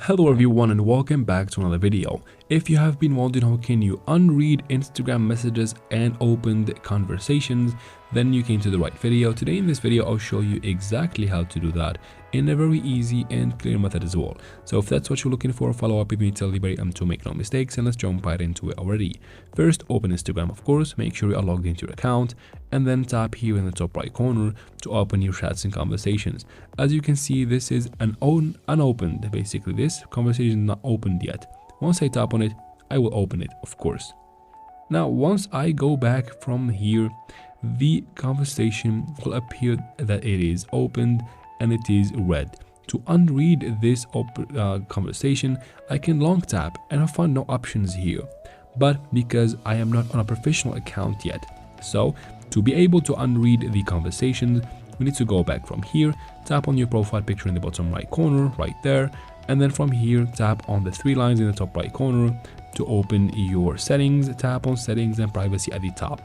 Hello everyone and welcome back to another video. If you have been wondering how can you unread Instagram messages and open the conversations, then you came to the right video. Today in this video I'll show you exactly how to do that in a very easy and clear method as well. So if that's what you're looking for, follow up with me till the very end to make no mistakes, and let's jump right into it already. First, open Instagram, of course, make sure you are logged into your account, and then tap here in the top right corner to open your chats and conversations. As you can see, this is unopened. Basically this conversation is not opened yet. Once I tap on it, I will open it, of course. Now once I go back from here, the conversation will appear that it is opened and it is read. To unread this conversation, I can long tap and I find no options here, but because I am not on a professional account yet. So to be able to unread the conversations, we need to go back from here, tap on your profile picture in the bottom right corner right there, and then from here tap on the three lines in the top right corner to open your settings. Tap on settings and privacy at the top.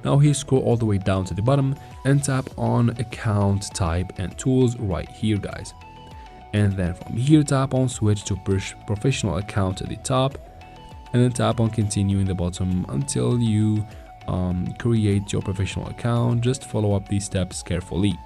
Now here, scroll all the way down to the bottom and tap on account type and tools right here, guys. And then from here tap on switch to professional account at the top, and then tap on continue in the bottom until you create your professional account. Just follow up these steps carefully.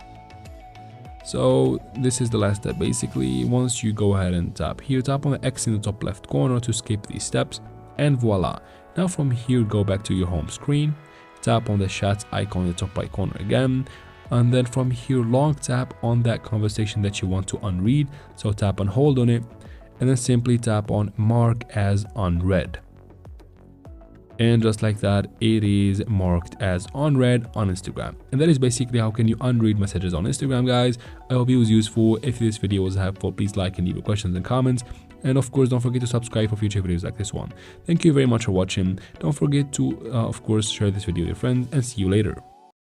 So this is the last step. Basically, once you go ahead and tap here, tap on the X in the top left corner to skip these steps, and voila. Now from here, go back to your home screen, tap on the chat icon in the top right corner again, and then from here long tap on that conversation that you want to unread. So tap and hold on it, and then simply tap on mark as unread. And just like that, it is marked as unread on Instagram. And that is basically how can you unread messages on Instagram, guys. I hope it was useful. If this video was helpful, please like and leave your questions and comments. And of course, don't forget to subscribe for future videos like this one. Thank you very much for watching. Don't forget to, of course, share this video with your friends, and see you later.